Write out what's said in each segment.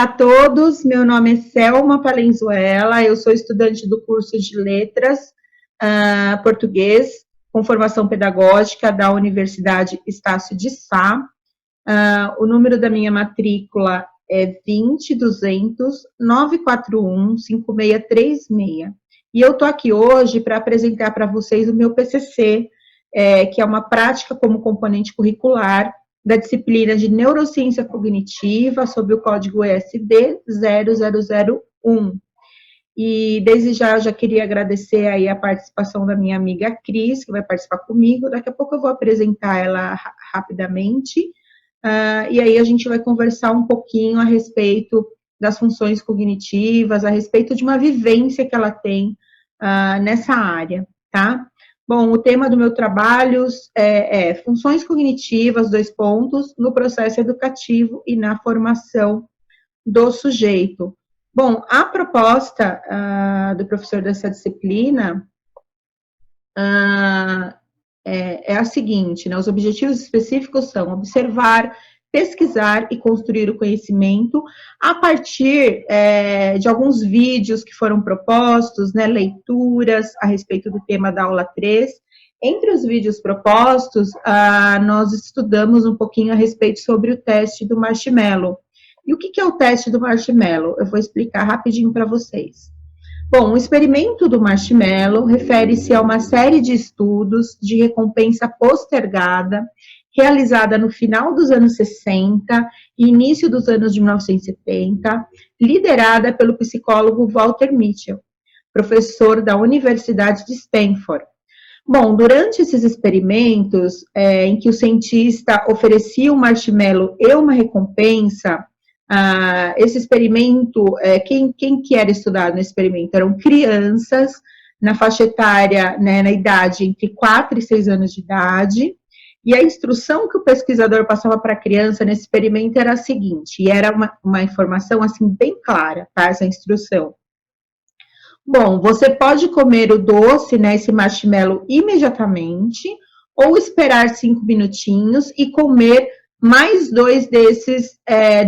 a todos, meu nome é Selma Palenzuela, eu sou estudante do curso de Letras Português, com formação pedagógica da Universidade Estácio de Sá. O número da minha matrícula é 20.200.941.5636. E eu estou aqui hoje para apresentar para vocês o meu PCC, que é uma prática como componente curricular da disciplina de Neurociência Cognitiva, sob o código ESD 0001. E desde já eu já queria agradecer aí a participação da minha amiga Cris, que vai participar comigo. Daqui a pouco eu vou apresentar ela rapidamente, e aí a gente vai conversar um pouquinho a respeito das funções cognitivas, a respeito de uma vivência que ela tem nessa área, tá? Bom, o tema do meu trabalho é funções cognitivas, no processo educativo e na formação do sujeito. Bom, a proposta do professor dessa disciplina é a seguinte, né? Os objetivos específicos são observar, pesquisar e construir o conhecimento a partir de alguns vídeos que foram propostos, né, leituras a respeito do tema da aula 3. Entre os vídeos propostos, nós estudamos um pouquinho a respeito sobre o teste do marshmallow. E o que é o teste do marshmallow? Eu vou explicar rapidinho para vocês. Bom, o experimento do marshmallow refere-se a uma série de estudos de recompensa postergada realizada no final dos anos 60 e início dos anos de 1970, liderada pelo psicólogo Walter Mitchell, professor da Universidade de Stanford. Bom, durante esses experimentos, em que o cientista oferecia um marshmallow e uma recompensa, esse experimento, quem que era estudado nesse experimento? Eram crianças na faixa etária, né, na idade entre 4 e 6 anos de idade, e a instrução que o pesquisador passava para a criança nesse experimento era a seguinte, e era uma informação, assim, bem clara, tá, essa instrução. Bom, você pode comer o doce, né, esse marshmallow imediatamente, ou esperar 5 minutinhos e comer mais 2 desses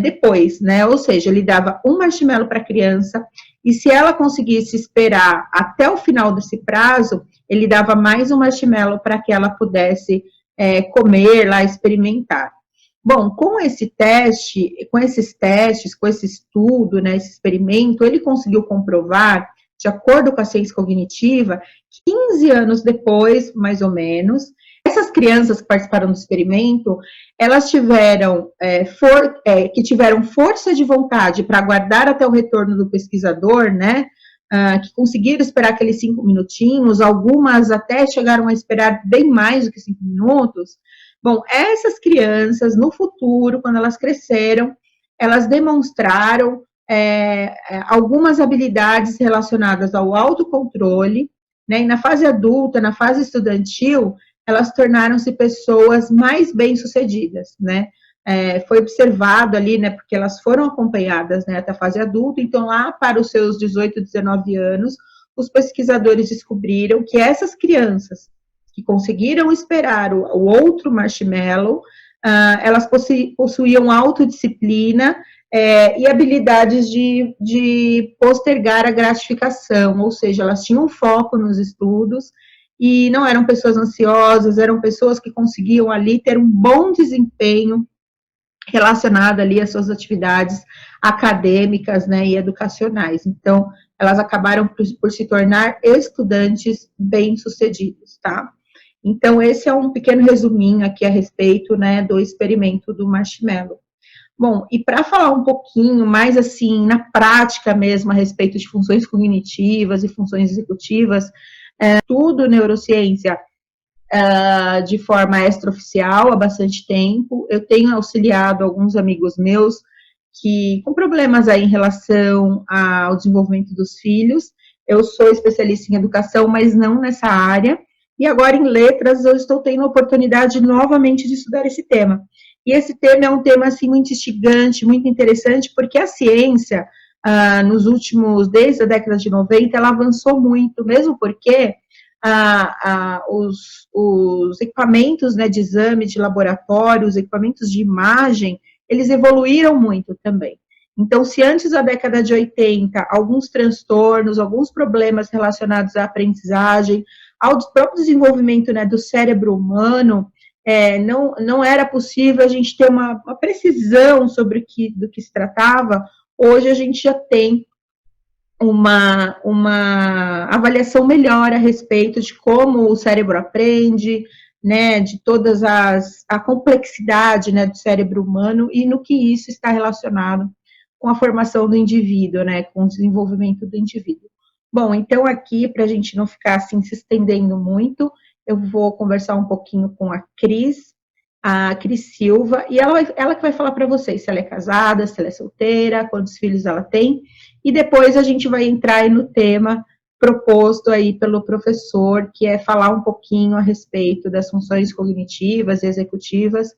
depois, né, ou seja, ele dava um marshmallow para a criança, e se ela conseguisse esperar até o final desse prazo, ele dava mais um marshmallow para que ela pudesse comer lá, experimentar. Bom, com esse teste, com esses testes, com esse estudo, né, esse experimento, ele conseguiu comprovar, de acordo com a ciência cognitiva, 15 anos depois, mais ou menos, essas crianças que participaram do experimento, elas tiveram força de vontade para aguardar até o retorno do pesquisador, né, que conseguiram esperar aqueles 5 minutinhos, algumas até chegaram a esperar bem mais do que 5 minutos. Bom, essas crianças, no futuro, quando elas cresceram, elas demonstraram algumas habilidades relacionadas ao autocontrole, né, e na fase adulta, na fase estudantil, elas tornaram-se pessoas mais bem-sucedidas, né, foi observado ali, né, porque elas foram acompanhadas, né, até a fase adulta, então lá para os seus 18, 19 anos, os pesquisadores descobriram que essas crianças que conseguiram esperar o outro marshmallow, elas possuíam autodisciplina e habilidades de postergar a gratificação, ou seja, elas tinham foco nos estudos e não eram pessoas ansiosas, eram pessoas que conseguiam ali ter um bom desempenho relacionada ali às suas atividades acadêmicas, né, e educacionais. Então, elas acabaram por se tornar estudantes bem-sucedidos, tá? Então, esse é um pequeno resuminho aqui a respeito, né, do experimento do marshmallow. Bom, e para falar um pouquinho mais, assim, na prática mesmo, a respeito de funções cognitivas e funções executivas, estudo neurociência de forma extraoficial há bastante tempo. Eu tenho auxiliado alguns amigos meus que com problemas aí em relação ao desenvolvimento dos filhos. Eu sou especialista em educação, mas não nessa área. E agora em letras eu estou tendo a oportunidade novamente de estudar esse tema. E esse tema é um tema assim muito instigante, muito interessante, porque a ciência desde a década de 90, ela avançou muito, mesmo porque os equipamentos, né, de exame de laboratório, os equipamentos de imagem, eles evoluíram muito também. Então, se antes da década de 80, alguns transtornos, alguns problemas relacionados à aprendizagem, ao próprio desenvolvimento, né, do cérebro humano, não era possível a gente ter uma precisão sobre do que se tratava, hoje a gente já tem uma avaliação melhor a respeito de como o cérebro aprende, né, de todas a complexidade, né, do cérebro humano e no que isso está relacionado com a formação do indivíduo, né, com o desenvolvimento do indivíduo. Bom, então aqui, para a gente não ficar assim se estendendo muito, eu vou conversar um pouquinho com a Cris Silva, e ela que vai falar para vocês se ela é casada, se ela é solteira, quantos filhos ela tem, e depois a gente vai entrar aí no tema proposto aí pelo professor, que é falar um pouquinho a respeito das funções cognitivas e executivas,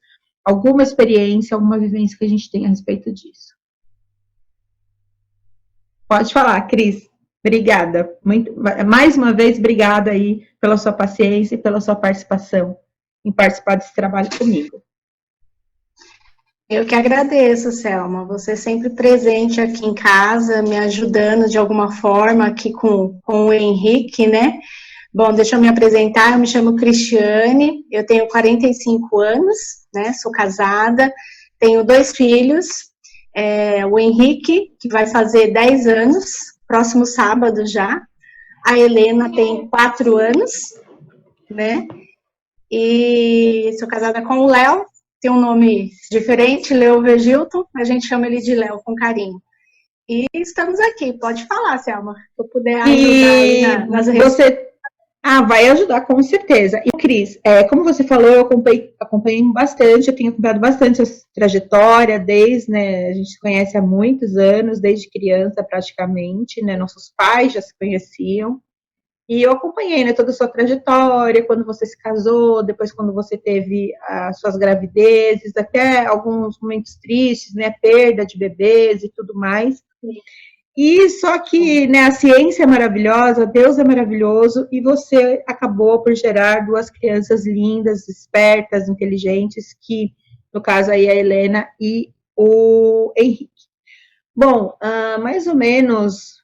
alguma experiência, alguma vivência que a gente tem a respeito disso. Pode falar, Cris. Obrigada. Mais uma vez, obrigada aí pela sua paciência e pela sua participação em participar desse trabalho comigo. Eu que agradeço, Selma. Você sempre presente aqui em casa, me ajudando de alguma forma aqui com o Henrique, né? Bom, deixa eu me apresentar. Eu me chamo Cristiane, eu tenho 45 anos, né? Sou casada, tenho 2 filhos. O Henrique, que vai fazer 10 anos, próximo sábado já. A Helena tem 4 anos, né? E sou casada com o Léo, tem um nome diferente, Léo Vergilton, a gente chama ele de Léo com carinho. E estamos aqui, pode falar, Selma, se eu puder ajudar aí nas respostas. Vai ajudar, com certeza. E, Cris, como você falou, eu acompanhei bastante, eu tenho acompanhado bastante a trajetória, né, a gente se conhece há muitos anos, desde criança praticamente, né, nossos pais já se conheciam, e eu acompanhei, né, toda a sua trajetória, quando você se casou, depois quando você teve as suas gravidezes, até alguns momentos tristes, né, perda de bebês e tudo mais. E só que, né, a ciência é maravilhosa, Deus é maravilhoso, e você acabou por gerar 2 crianças lindas, espertas, inteligentes, que, no caso aí, a Helena e o Henrique. Bom, mais ou menos,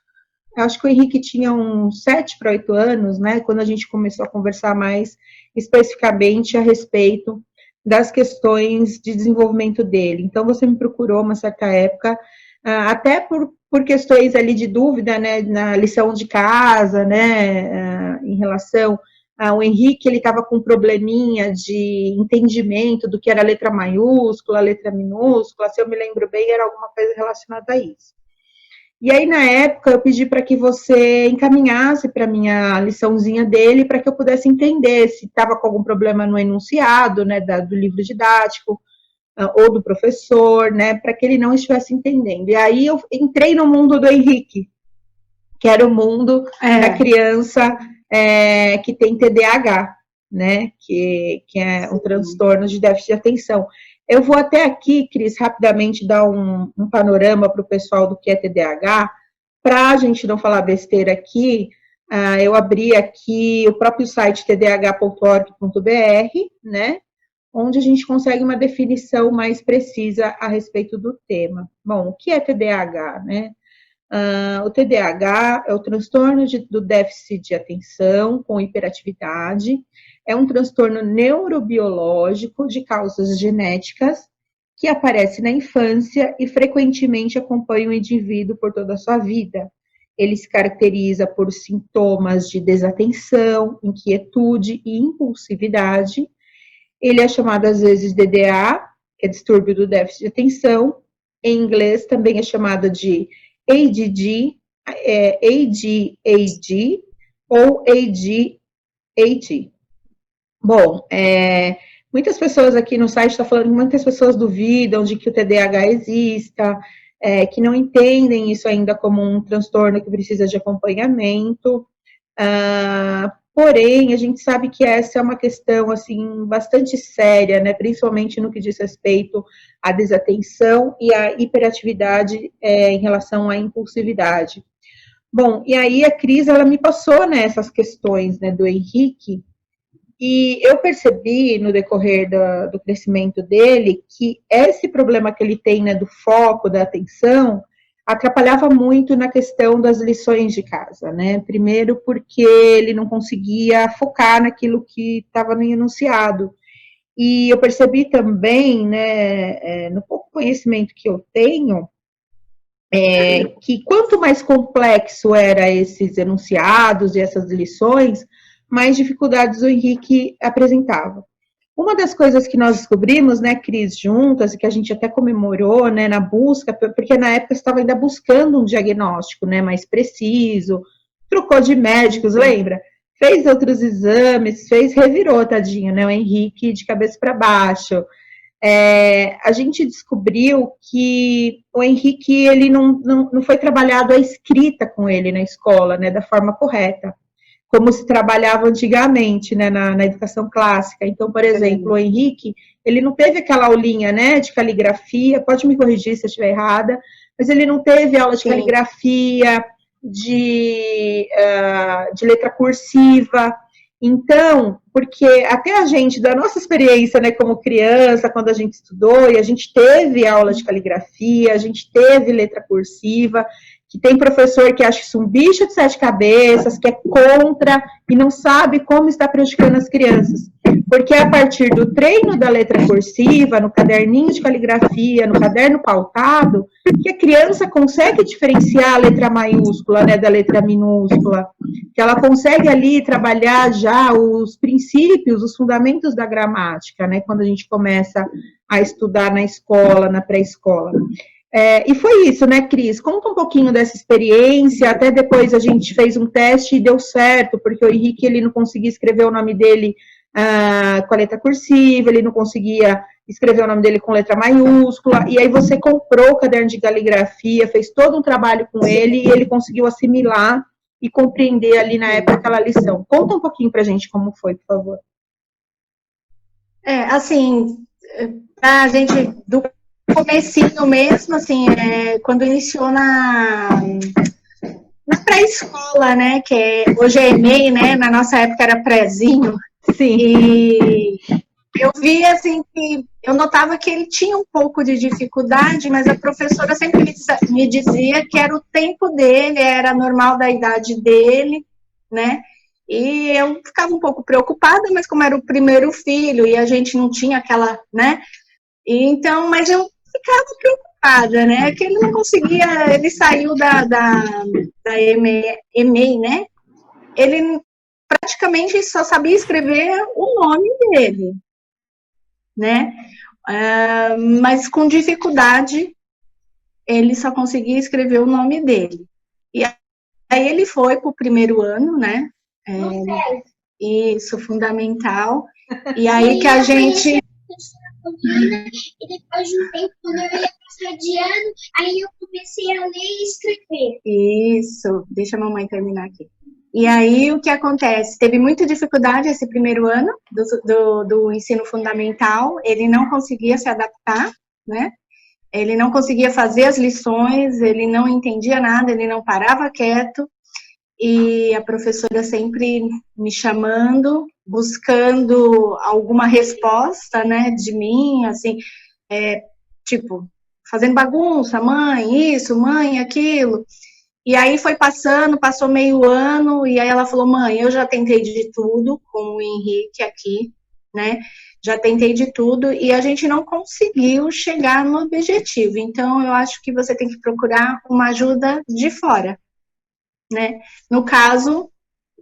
acho que o Henrique tinha uns 7 para 8 anos, né, quando a gente começou a conversar mais especificamente a respeito das questões de desenvolvimento dele. Então, você me procurou uma certa época, até por questões ali de dúvida, né, na lição de casa, né, em relação ao Henrique, ele estava com um probleminha de entendimento do que era letra maiúscula, letra minúscula, se eu me lembro bem, era alguma coisa relacionada a isso. E aí, na época, eu pedi para que você encaminhasse para a minha liçãozinha dele, para que eu pudesse entender se estava com algum problema no enunciado, né, do livro didático, ou do professor, né, para que ele não estivesse entendendo. E aí eu entrei no mundo do Henrique, que era o mundo da criança que tem TDAH, né, que é um transtorno de déficit de atenção. Eu vou até aqui, Cris, rapidamente dar um panorama para o pessoal do que é TDAH, para a gente não falar besteira aqui. Eu abri aqui o próprio site tdh.org.br, né, onde a gente consegue uma definição mais precisa a respeito do tema. Bom, o que é TDAH, né? O TDAH é o transtorno do déficit de atenção com hiperatividade, é um transtorno neurobiológico de causas genéticas que aparece na infância e frequentemente acompanha o indivíduo por toda a sua vida. Ele se caracteriza por sintomas de desatenção, inquietude e impulsividade. Ele é chamado, às vezes, DDA, que é distúrbio do déficit de atenção. Em inglês, também é chamado de ADD, ADHD ou ADHD. Bom, muitas pessoas aqui no site estão falando que muitas pessoas duvidam de que o TDAH exista, que não entendem isso ainda como um transtorno que precisa de acompanhamento. Porém, a gente sabe que essa é uma questão, assim, bastante séria, né, principalmente no que diz respeito à desatenção e à hiperatividade em relação à impulsividade. Bom, e aí a Cris, ela me passou, né, essas questões, né, do Henrique, E eu percebi no decorrer do crescimento dele que esse problema que ele tem, né, do foco, da atenção, atrapalhava muito na questão das lições de casa, né? Primeiro porque ele não conseguia focar naquilo que estava no enunciado. E eu percebi também, né, no pouco conhecimento que eu tenho, que quanto mais complexo era esses enunciados e essas lições, mais dificuldades o Henrique apresentava. Uma das coisas que nós descobrimos, né, Cris, juntas, e que a gente até comemorou, né, na busca, porque na época estava ainda buscando um diagnóstico, né, mais preciso, trocou de médicos, lembra? Fez outros exames, revirou, tadinho, né, o Henrique de cabeça para baixo. A gente descobriu que o Henrique, ele não foi trabalhado a escrita com ele na escola, né, da forma correta, como se trabalhava antigamente, né, na educação clássica. Então, por exemplo, o Henrique, ele não teve aquela aulinha, né, de caligrafia, pode me corrigir se eu estiver errada, mas ele não teve aula de caligrafia, de letra cursiva. Então, porque até a gente, da nossa experiência, né, como criança, quando a gente estudou, e a gente teve aula de caligrafia, a gente teve letra cursiva, que tem professor que acha isso um bicho de 7 cabeças, que é contra e não sabe como está prejudicando as crianças. Porque é a partir do treino da letra cursiva, no caderninho de caligrafia, no caderno pautado, que a criança consegue diferenciar a letra maiúscula, né, da letra minúscula, que ela consegue ali trabalhar já os princípios, os fundamentos da gramática, né, quando a gente começa a estudar na escola, na pré-escola. E foi isso, né, Cris? Conta um pouquinho dessa experiência, até depois a gente fez um teste e deu certo, porque o Henrique, ele não conseguia escrever o nome dele com a letra cursiva, ele não conseguia escrever o nome dele com letra maiúscula, e aí você comprou o caderno de caligrafia, fez todo um trabalho com ele, e ele conseguiu assimilar e compreender ali na época aquela lição. Conta um pouquinho pra gente como foi, por favor. Assim, a gente, do comecinho mesmo, assim, quando iniciou na pré-escola, né, que hoje é EMEI, né, na nossa época era prézinho. Sim. E eu vi, assim, que eu notava que ele tinha um pouco de dificuldade, mas a professora sempre me dizia que era o tempo dele, era normal da idade dele, né, e eu ficava um pouco preocupada, mas como era o primeiro filho e a gente não tinha aquela, né, então, mas eu ficava preocupada, né, que ele não conseguia, ele saiu da EMEI, né, ele praticamente só sabia escrever o nome dele, né, mas com dificuldade ele só conseguia escrever o nome dele. E aí ele foi para o primeiro ano, né, isso, fundamental, e aí que a gente... E depois de um tempo, quando eu ia passar de ano, aí eu comecei a ler e escrever. Isso, deixa a mamãe terminar aqui. E aí, o que acontece? Teve muita dificuldade esse primeiro ano do ensino fundamental, ele não conseguia se adaptar, né? Ele não conseguia fazer as lições, ele não entendia nada, ele não parava quieto, e a professora sempre me chamando, buscando alguma resposta, né, de mim, assim, tipo, fazendo bagunça, mãe, isso, mãe, aquilo. E aí foi passou meio ano, e aí ela falou, mãe, eu já tentei de tudo com o Henrique aqui, né, já tentei de tudo, e a gente não conseguiu chegar no objetivo, então eu acho que você tem que procurar uma ajuda de fora, né, no caso,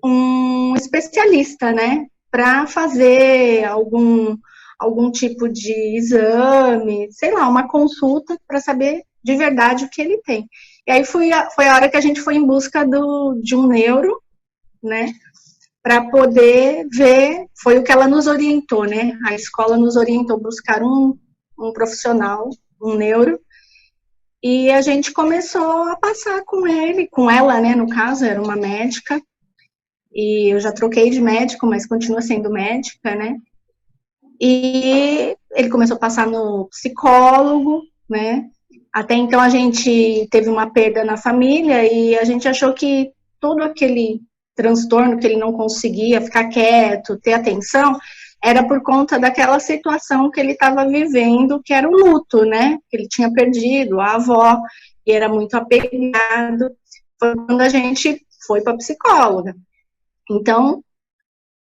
um especialista, né, para fazer algum tipo de exame, sei lá, uma consulta para saber de verdade o que ele tem. E aí foi a hora que a gente foi em busca de um neuro, né, para poder ver, foi o que ela nos orientou, né, a escola nos orientou a buscar um profissional, um neuro, e a gente começou a passar com ele, com ela, né, no caso, era uma médica, e eu já troquei de médico, mas continua sendo médica, né, e ele começou a passar no psicólogo, né, até então a gente teve uma perda na família e a gente achou que todo aquele transtorno, que ele não conseguia ficar quieto, ter atenção, era por conta daquela situação que ele estava vivendo, que era o luto, né? Ele tinha perdido a avó e era muito apegado. Foi quando a gente foi para a psicóloga. Então,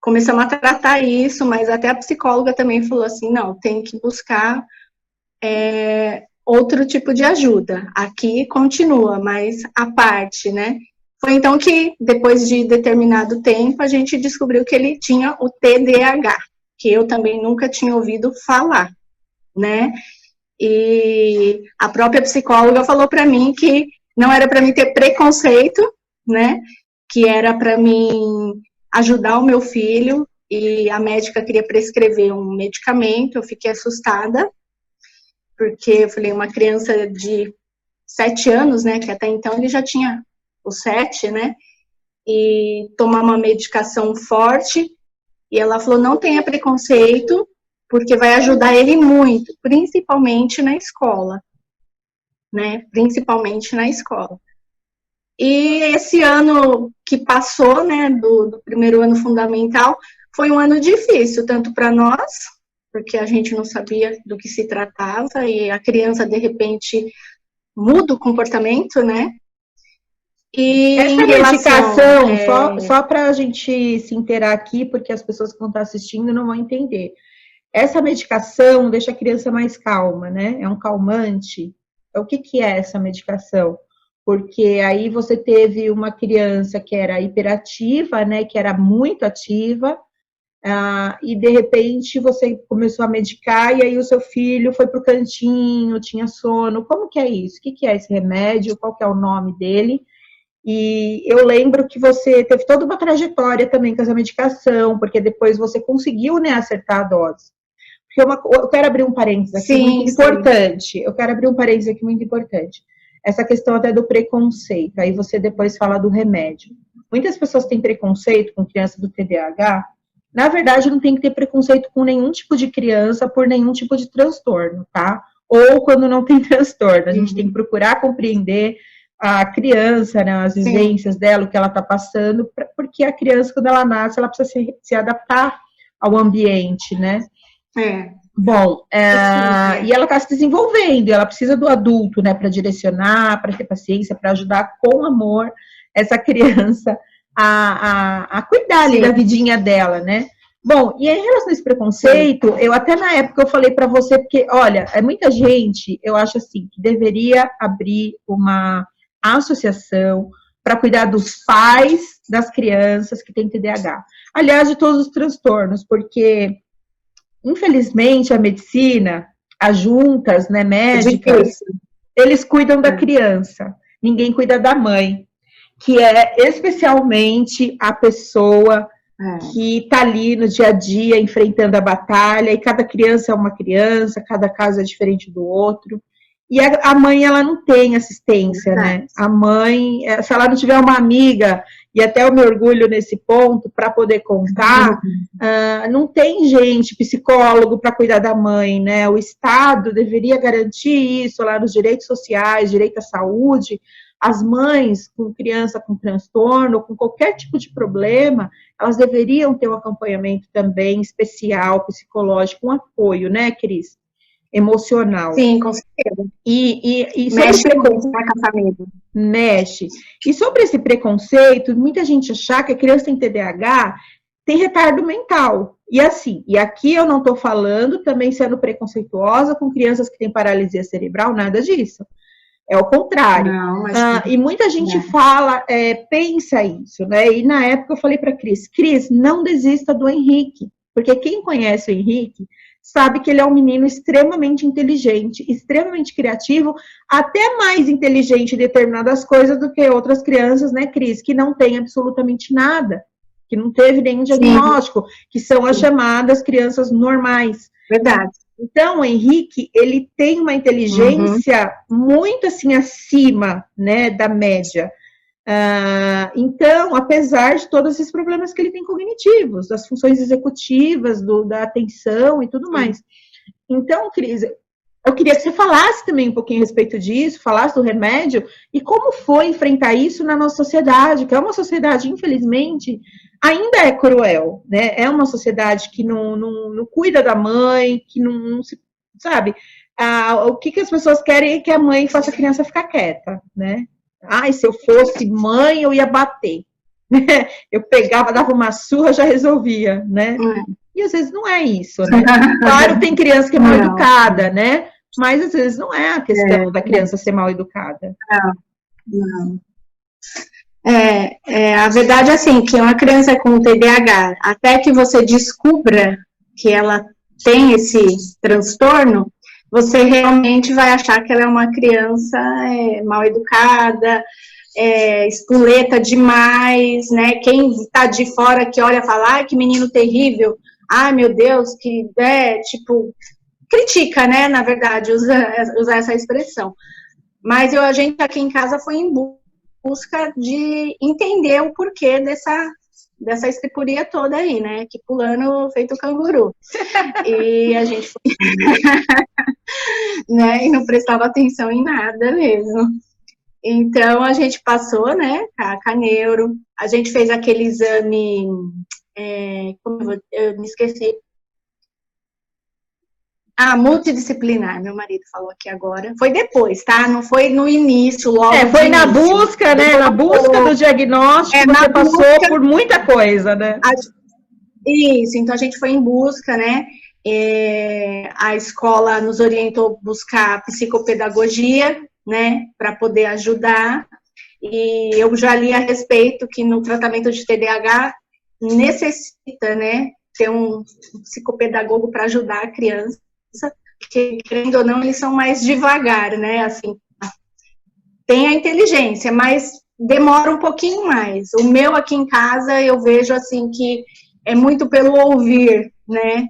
começamos a tratar isso, mas até a psicóloga também falou assim, não, tem que buscar outro tipo de ajuda. Aqui continua, mas a parte, né? Foi então que, depois de determinado tempo, a gente descobriu que ele tinha o TDAH, que eu também nunca tinha ouvido falar, né? E a própria psicóloga falou para mim que não era para mim ter preconceito, né? Que era para mim ajudar o meu filho, e a médica queria prescrever um medicamento. Eu fiquei assustada, porque eu falei, uma criança de 7 anos, né? Que até então ele já tinha os 7, né? E tomar uma medicação forte. E ela falou, não tenha preconceito, porque vai ajudar ele muito, principalmente na escola, né? Principalmente na escola. E esse ano que passou, né, do primeiro ano fundamental, foi um ano difícil, tanto para nós, porque a gente não sabia do que se tratava, e a criança, de repente, muda o comportamento, né? E essa medicação, só para a gente se inteirar aqui, porque as pessoas que vão estar assistindo não vão entender. Essa medicação deixa a criança mais calma, né? É um calmante. O que é essa medicação? Porque aí você teve uma criança que era hiperativa, né? Que era muito ativa, e de repente você começou a medicar e aí o seu filho foi para o cantinho, tinha sono. Como que é isso? O que é esse remédio? Qual que é o nome dele? E eu lembro que você teve toda uma trajetória também com essa medicação, porque depois você conseguiu, né, acertar a dose. Porque eu quero abrir um parênteses aqui muito importante. Eu quero abrir um parênteses aqui muito importante. Essa questão até do preconceito. Aí você depois fala do remédio. Muitas pessoas têm preconceito com criança do TDAH. Na verdade, não tem que ter preconceito com nenhum tipo de criança por nenhum tipo de transtorno, tá? Ou quando não tem transtorno. A gente tem que procurar compreender a criança, né, as vivências dela, o que ela está passando, porque a criança, quando ela nasce, ela precisa se adaptar ao ambiente, né? Bom, e ela está se desenvolvendo, e ela precisa do adulto, né, para direcionar, para ter paciência, para ajudar com amor essa criança a cuidar ali da vidinha dela, né? Bom, e em relação a esse preconceito, eu até na época eu falei para você, porque, olha, muita gente, eu acho assim, que deveria abrir uma associação para cuidar dos pais das crianças que têm TDAH. Aliás, de todos os transtornos, porque, infelizmente, a medicina, as juntas, né, médicas, eles cuidam da criança, ninguém cuida da mãe, que é especialmente a pessoa que está ali no dia a dia enfrentando a batalha, e cada criança é uma criança, cada caso é diferente do outro. E a mãe, ela não tem assistência, né? A mãe, se ela não tiver uma amiga, e até eu me orgulho nesse ponto, para poder contar, não tem gente, psicólogo, para cuidar da mãe, né? O Estado deveria garantir isso lá nos direitos sociais, direito à saúde. As mães com criança com transtorno, com qualquer tipo de problema, elas deveriam ter um acompanhamento também especial, psicológico, um apoio, né, Cris? Emocional. Sim, com certeza. E mexe muito com a família. Mexe. E sobre esse preconceito, muita gente acha que a criança tem TDAH tem retardo mental. E assim, e aqui eu não estou falando também sendo preconceituosa com crianças que têm paralisia cerebral, nada disso. É o contrário. Não, mas... e muita gente fala, pensa isso, né? E na época eu falei para Cris, não desista do Henrique, porque quem conhece o Henrique sabe que ele é um menino extremamente inteligente, extremamente criativo, até mais inteligente em determinadas coisas do que outras crianças, né, Cris, que não tem absolutamente nada, que não teve nenhum diagnóstico, que são as chamadas crianças normais. Verdade. Então, o Henrique, ele tem uma inteligência muito, assim, acima, né, da média. Então, apesar de todos esses problemas que ele tem cognitivos, das funções executivas, da atenção e tudo mais. Então, Cris, eu queria que você falasse também um pouquinho a respeito disso, falasse do remédio, e como foi enfrentar isso na nossa sociedade, que é uma sociedade, infelizmente, ainda é cruel, né? É uma sociedade que não cuida da mãe, que não se, sabe? O que as pessoas querem é que a mãe faça a criança ficar quieta, né? Ai, se eu fosse mãe, eu ia bater. Eu pegava, dava uma surra, já resolvia, né? E às vezes não é isso, né? Claro, tem criança que é mal educada, né? Mas às vezes não é a questão da criança ser mal educada. Não. A verdade é assim, que uma criança com TDAH, até que você descubra que ela tem esse transtorno, você realmente vai achar que ela é uma criança mal educada, espoleta demais, né? Quem está de fora que olha e fala, ai, que menino terrível, ai, meu Deus, que, tipo, critica, né, na verdade, usar essa expressão. Mas a gente aqui em casa foi em busca de entender o porquê dessa estripuria toda aí, né, que pulando feito canguru. E a gente foi, né, e não prestava atenção em nada mesmo. Então, a gente passou, né, com a neuro, a gente fez aquele exame, eu me esqueci. Multidisciplinar, meu marido falou aqui agora. Foi depois, tá? Não foi no início, logo. Foi na busca, né? Na busca do diagnóstico, você passou por muita coisa, né? Isso, então a gente foi em busca, né? A escola nos orientou a buscar psicopedagogia, né? Para poder ajudar. E eu já li a respeito que no tratamento de TDAH necessita, né? Ter um psicopedagogo para ajudar a criança. Porque, querendo ou não, eles são mais devagar, né, assim, tem a inteligência, mas demora um pouquinho mais. O meu aqui em casa, eu vejo, assim, que é muito pelo ouvir, né,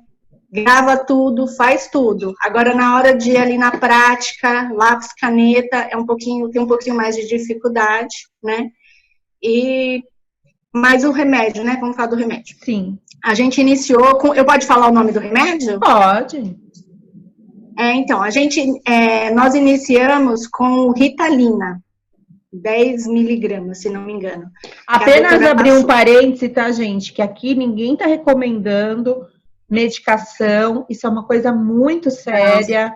grava tudo, faz tudo. Agora, na hora de ir ali na prática, lápis, caneta, tem um pouquinho mais de dificuldade, né, mas o remédio, né, vamos falar do remédio. Sim. A gente iniciou com, eu pode falar o nome do remédio? Pode. Então, nós iniciamos com Ritalina, 10 miligramas, se não me engano. Apenas abrir um parêntese, tá, gente? Que aqui ninguém tá recomendando medicação, isso é uma coisa muito séria.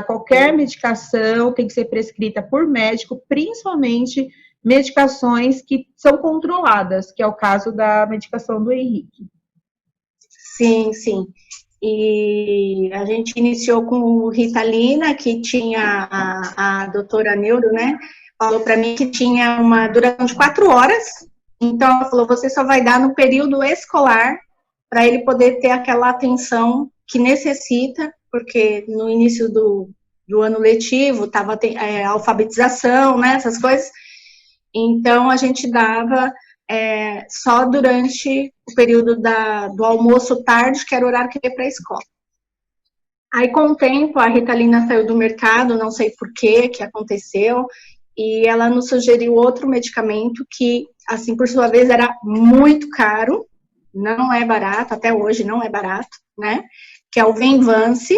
Qualquer medicação tem que ser prescrita por médico, principalmente medicações que são controladas, que é o caso da medicação do Henrique. Sim, sim. E a gente iniciou com o Ritalina, que tinha a doutora Neuro, né, falou para mim que tinha uma duração de 4 horas, então ela falou, você só vai dar no período escolar, para ele poder ter aquela atenção que necessita, porque no início do ano letivo, estava alfabetização, né, essas coisas, então a gente dava só durante o período do almoço tarde, que era o horário que ia para a escola. Aí, com o tempo, a Ritalina saiu do mercado, não sei por que aconteceu, e ela nos sugeriu outro medicamento que, assim, por sua vez, era muito caro, não é barato, até hoje não é barato, né? Que é o Venvance,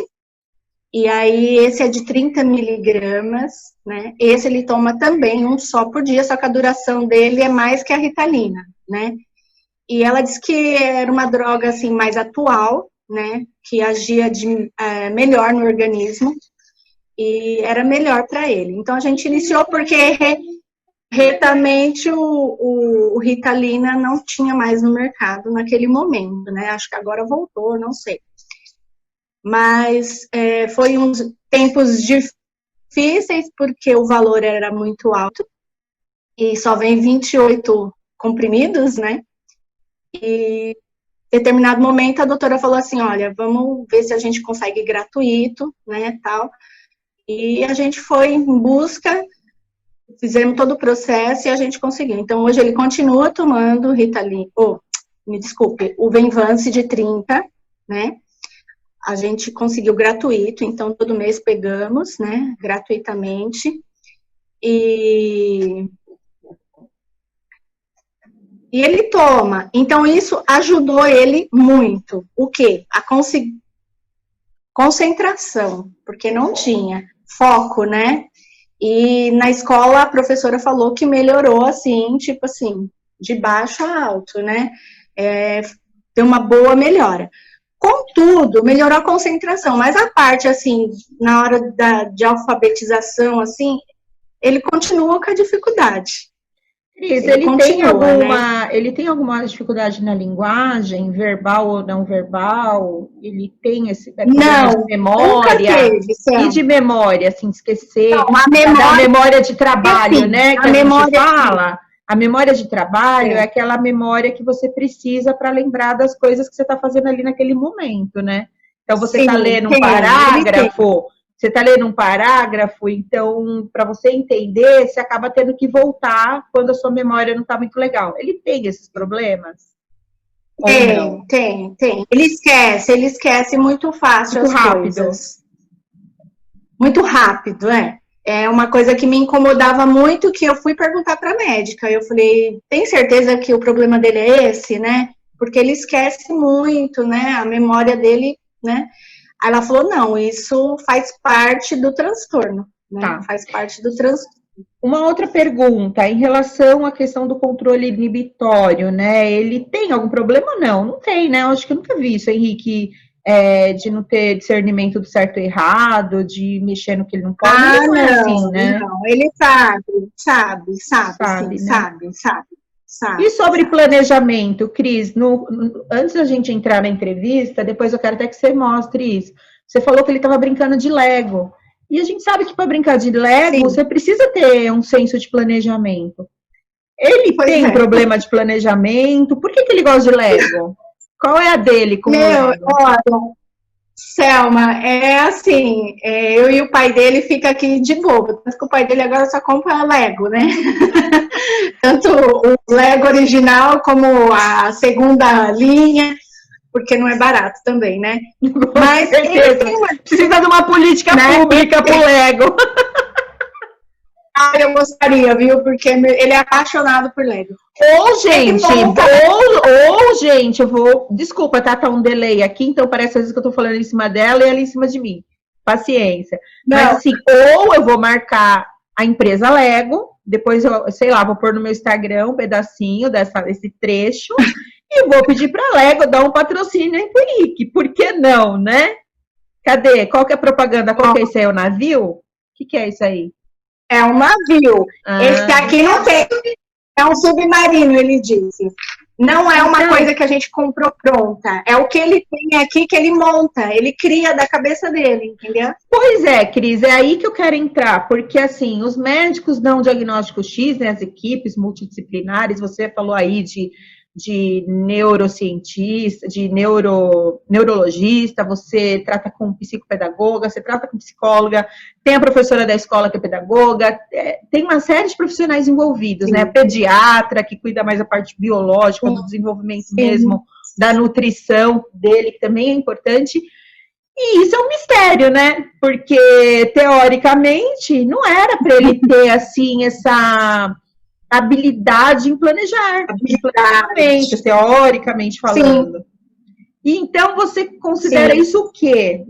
e aí esse é de 30 miligramas, né? Esse ele toma também um só por dia, só que a duração dele é mais que a Ritalina, né? E ela disse que era uma droga, assim, mais atual, né? Que agia melhor no organismo e era melhor para ele. Então a gente iniciou porque retamente o Ritalina não tinha mais no mercado naquele momento, né? Acho que agora voltou, não sei. Mas foi uns tempos difíceis, porque o valor era muito alto, e só vem 28 comprimidos, né? E em determinado momento a doutora falou assim, olha, vamos ver se a gente consegue gratuito, né, tal. E a gente foi em busca, fizemos todo o processo e a gente conseguiu. Então hoje ele continua tomando Ritalina, o Venvance de 30, né? A gente conseguiu gratuito, então todo mês pegamos, né, gratuitamente, e ele toma. Então isso ajudou ele muito. O quê? A conseguir concentração, porque não tinha foco, né? E na escola a professora falou que melhorou assim, tipo assim, de baixo a alto, né? Deu uma boa melhora. Contudo, melhorou a concentração, mas a parte, assim, na hora de alfabetização, assim, ele continua com a dificuldade. Cris, ele tem alguma dificuldade na linguagem, verbal ou não verbal? Ele tem esse problema de memória? E de memória, assim, esquecer da memória de trabalho, né? Que a gente fala. A memória de trabalho é aquela memória que você precisa para lembrar das coisas que você está fazendo ali naquele momento, né? Então, você está lendo um parágrafo, então, para você entender, você acaba tendo que voltar quando a sua memória não está muito legal. Ele tem esses problemas? Tem. Ele esquece muito fácil as coisas. Muito rápido, É uma coisa que me incomodava muito, que eu fui perguntar para a médica. Eu falei, tem certeza que o problema dele é esse, né? Porque ele esquece muito, né? A memória dele, né? Aí ela falou, não, isso faz parte do transtorno, né? Tá. Faz parte do transtorno. Uma outra pergunta, em relação à questão do controle inibitório, né? Ele tem algum problema ou não? Não tem, né? Eu acho que eu nunca vi isso, Henrique, de não ter discernimento do certo e errado, de mexer no que ele não pode. Não é assim, né? Não, ele sabe. E sobre planejamento, Cris, antes da gente entrar na entrevista, depois eu quero até que você mostre isso. Você falou que ele estava brincando de Lego. E a gente sabe que para brincar de Lego, você precisa ter um senso de planejamento. Ele tem problema de planejamento? Por que ele gosta de Lego? Qual é a dele com o Lego? Olha, Selma, é assim, eu e o pai dele fica aqui de bobo, tanto que o pai dele agora só compra Lego, né? Tanto o Lego original como a segunda linha, porque não é barato também, né? Mas precisa de uma política pública pro Lego. Eu gostaria, viu? Porque ele é apaixonado por Lego. Gente, eu vou... Desculpa, tá um delay aqui, então parece às vezes que eu tô falando em cima dela e ela em cima de mim. Paciência. Não. Mas assim, ou eu vou marcar a empresa Lego, depois eu, sei lá, vou pôr no meu Instagram um pedacinho desse trecho e vou pedir pra Lego dar um patrocínio aí pro Henrique. Por que não, né? Cadê? Qual que é a propaganda? Qual que é isso aí? É o navio? O que é isso aí? É um navio. Esse aqui não tem. É um submarino, ele disse. Não é uma coisa que a gente comprou pronta. É o que ele tem aqui que ele monta. Ele cria da cabeça dele, entendeu? Pois é, Cris, é aí que eu quero entrar. Porque, assim, os médicos dão um diagnóstico X, né? As equipes multidisciplinares. Você falou aí de neurocientista, de neurologista, você trata com psicopedagoga, você trata com psicóloga, tem a professora da escola que é pedagoga, tem uma série de profissionais envolvidos, né? A pediatra, que cuida mais da parte biológica, do desenvolvimento mesmo, da nutrição dele, que também é importante. E isso é um mistério, né? Porque, teoricamente, não era para ele ter, assim, essa habilidade em planejar, teoricamente falando. Sim. E então, você considera isso o quê?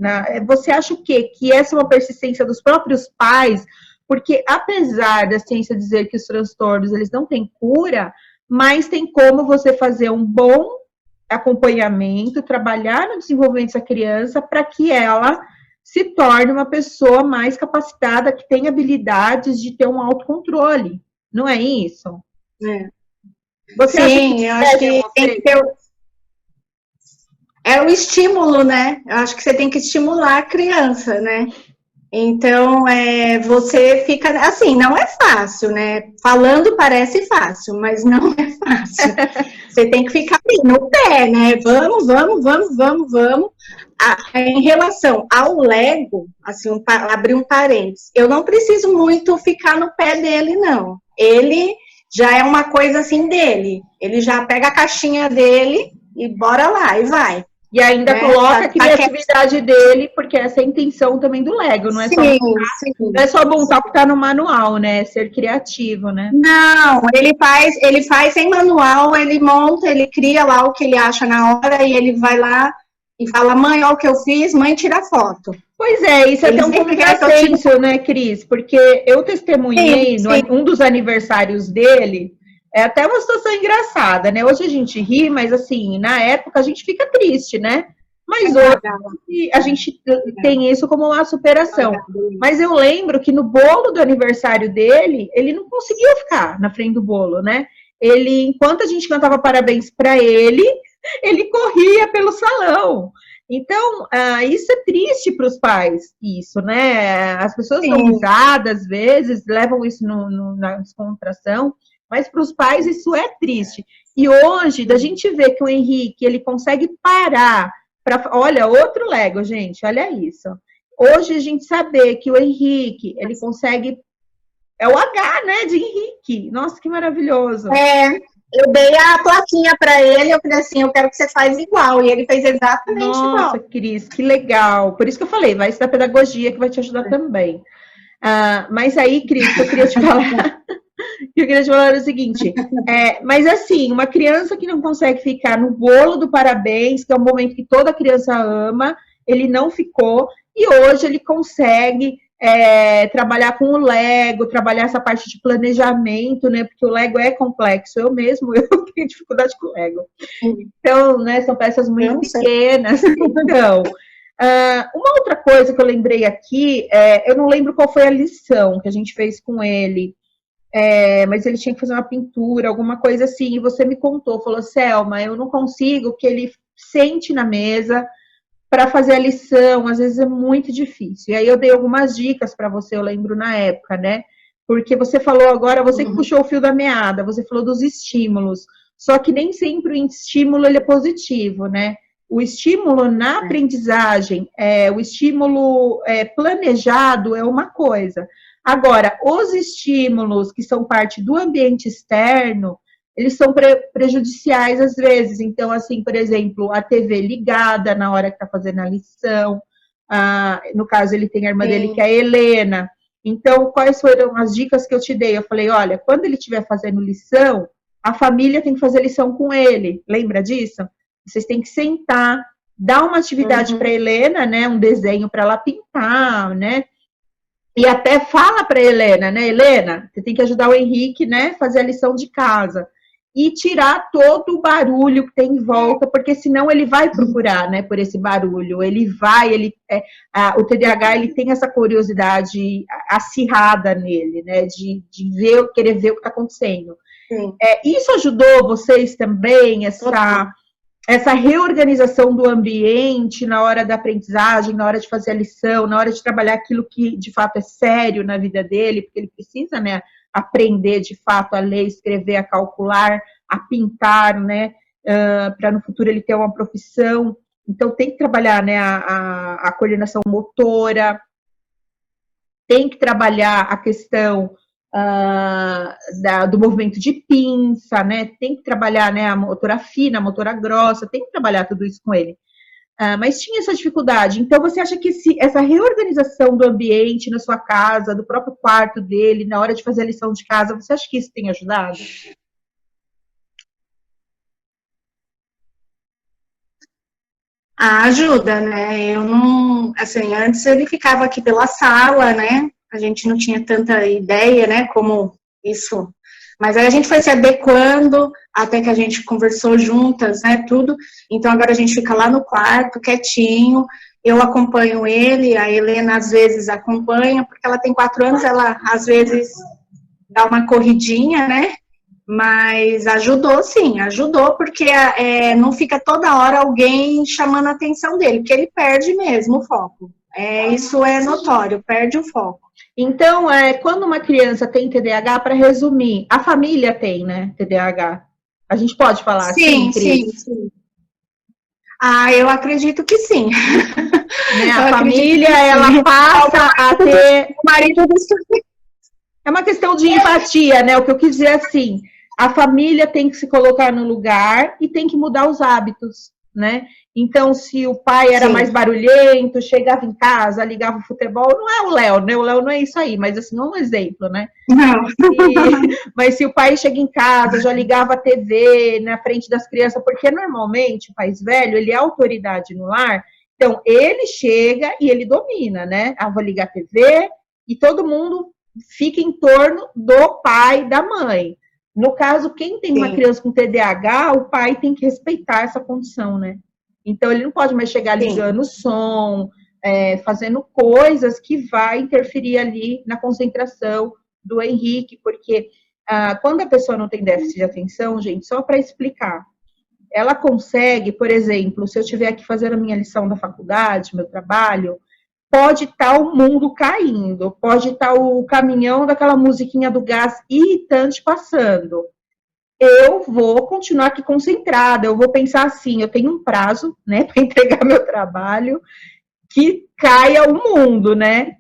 Você acha o quê? Que essa é uma persistência dos próprios pais? Porque, apesar da ciência dizer que os transtornos, eles não têm cura, mas tem como você fazer um bom acompanhamento, trabalhar no desenvolvimento dessa criança para que ela se torne uma pessoa mais capacitada, que tenha habilidades de ter um autocontrole. Não é isso? Você Sim, eu acho que tem que ter... É o estímulo, né? Eu acho que você tem que estimular a criança, né? Então, você fica... Assim, não é fácil, né? Falando parece fácil, mas não é fácil. Você tem que ficar ali no pé, né? Vamos. Em relação ao Lego, assim, abrir um parênteses, eu não preciso muito ficar no pé dele, não. Ele já é uma coisa assim dele. Ele já pega a caixinha dele e bora lá, e vai. E ainda coloca a criatividade dele, porque essa é a intenção também do Lego, não é só montar o que está no manual, né? Ser criativo, né? Não, ele faz sem manual, ele monta, ele cria lá o que ele acha na hora e ele vai lá e fala, mãe, olha o que eu fiz, mãe, tira foto. Pois é, isso é até um sempre querem que eu contrassenso, né, Cris? Porque eu testemunhei Sim. um dos aniversários dele, é até uma situação engraçada, né? Hoje a gente ri, mas assim, na época a gente fica triste, né? Mas hoje a gente tem isso como uma superação. Mas eu lembro que no bolo do aniversário dele, ele não conseguiu ficar na frente do bolo, né? Ele, enquanto a gente cantava parabéns para ele corria pelo salão. Então, isso é triste para os pais, isso, né? As pessoas dão risada, às vezes, levam isso na descontração, mas para os pais isso é triste. E hoje, da gente ver que o Henrique, ele consegue parar, olha, outro Lego, gente, olha isso. Hoje, a gente saber que o Henrique, ele consegue, é o H, né, de Henrique. Nossa, que maravilhoso. Eu dei a plaquinha para ele, eu falei assim, eu quero que você faz igual, e ele fez exatamente igual. Nossa, Cris, que legal. Por isso que eu falei, vai estudar pedagogia que vai te ajudar também. Mas aí, Cris, eu queria te falar... Eu queria te falar o seguinte, mas assim, uma criança que não consegue ficar no bolo do parabéns, que é um momento que toda criança ama, ele não ficou, e hoje ele consegue trabalhar com o Lego, trabalhar essa parte de planejamento, né, porque o Lego é complexo, eu tenho dificuldade com o Lego. Então, né, são peças muito pequenas, então... uma outra coisa que eu lembrei aqui, eu não lembro qual foi a lição que a gente fez com ele, mas ele tinha que fazer uma pintura, alguma coisa assim, e você me contou, falou, Selma, eu não consigo que ele sente na mesa para fazer a lição, às vezes é muito difícil. E aí eu dei algumas dicas para você, eu lembro na época, né? Porque você falou agora, você que puxou o fio da meada, você falou dos estímulos, só que nem sempre o estímulo ele é positivo, né? O estímulo na aprendizagem, o estímulo planejado é uma coisa. Agora, os estímulos que são parte do ambiente externo, eles são prejudiciais às vezes. Então, assim, por exemplo, a TV ligada na hora que está fazendo a lição. No caso, ele tem a irmã dele, que é a Helena. Então, quais foram as dicas que eu te dei? Eu falei, olha, quando ele estiver fazendo lição, a família tem que fazer lição com ele. Lembra disso? Vocês têm que sentar, dar uma atividade para a Helena, né? Um desenho para ela pintar, né? E até fala para a Helena, né? Helena, você tem que ajudar o Henrique, né? Fazer a lição de casa. E tirar todo o barulho que tem em volta, porque senão ele vai procurar, né? Por esse barulho. O TDAH, ele tem essa curiosidade acirrada nele, né? De querer ver o que está acontecendo. Isso ajudou vocês também, essa reorganização do ambiente na hora da aprendizagem, na hora de fazer a lição, na hora de trabalhar aquilo que de fato é sério na vida dele, porque ele precisa, né, aprender de fato a ler, escrever, a calcular, a pintar, né, para no futuro ele ter uma profissão. Então tem que trabalhar, né, a coordenação motora, tem que trabalhar a questão do movimento de pinça, né? Tem que trabalhar, né, a motora fina, a motora grossa, tem que trabalhar tudo isso com ele. Mas tinha essa dificuldade. Então, você acha que essa reorganização do ambiente na sua casa, do próprio quarto dele, na hora de fazer a lição de casa, você acha que isso tem ajudado? Ajuda, né? Eu não... Assim, antes ele ficava aqui pela sala, né? A gente não tinha tanta ideia, né, como isso. Mas aí a gente foi se adequando, até que a gente conversou juntas, né, tudo. Então agora a gente fica lá no quarto, quietinho. Eu acompanho ele, a Helena às vezes acompanha, porque ela tem 4 anos, ela às vezes dá uma corridinha, né? Mas ajudou sim, ajudou, porque não fica toda hora alguém chamando a atenção dele, porque ele perde mesmo o foco. Isso é notório, perde o foco. Então, quando uma criança tem TDAH, para resumir, a família tem, né, TDAH? A gente pode falar assim, Cris? Sim. Eu acredito que sim. Né, a família, ela passa a ter... O marido É uma questão de empatia, né? O que eu quis dizer assim, a família tem que se colocar no lugar e tem que mudar os hábitos, né? Então, se o pai era mais barulhento, chegava em casa, ligava o futebol, não é o Léo, né? O Léo não é isso aí, mas assim, um exemplo, né? Não. Mas se o pai chega em casa, já ligava a TV na frente das crianças, porque normalmente o pai velho, ele é autoridade no lar, então ele chega e ele domina, né? Ah, vou ligar a TV e todo mundo fica em torno do pai e da mãe. No caso, quem tem uma criança com TDAH, o pai tem que respeitar essa condição, né? Então, ele não pode mais chegar ligando o som, fazendo coisas que vai interferir ali na concentração do Henrique, porque quando a pessoa não tem déficit de atenção, gente, só para explicar, ela consegue, por exemplo, se eu estiver aqui fazendo a minha lição da faculdade, meu trabalho, pode estar o mundo caindo, pode estar o caminhão daquela musiquinha do gás irritante passando. Eu vou continuar aqui concentrada, eu vou pensar assim, eu tenho um prazo, né, para entregar meu trabalho, que caia o mundo, né,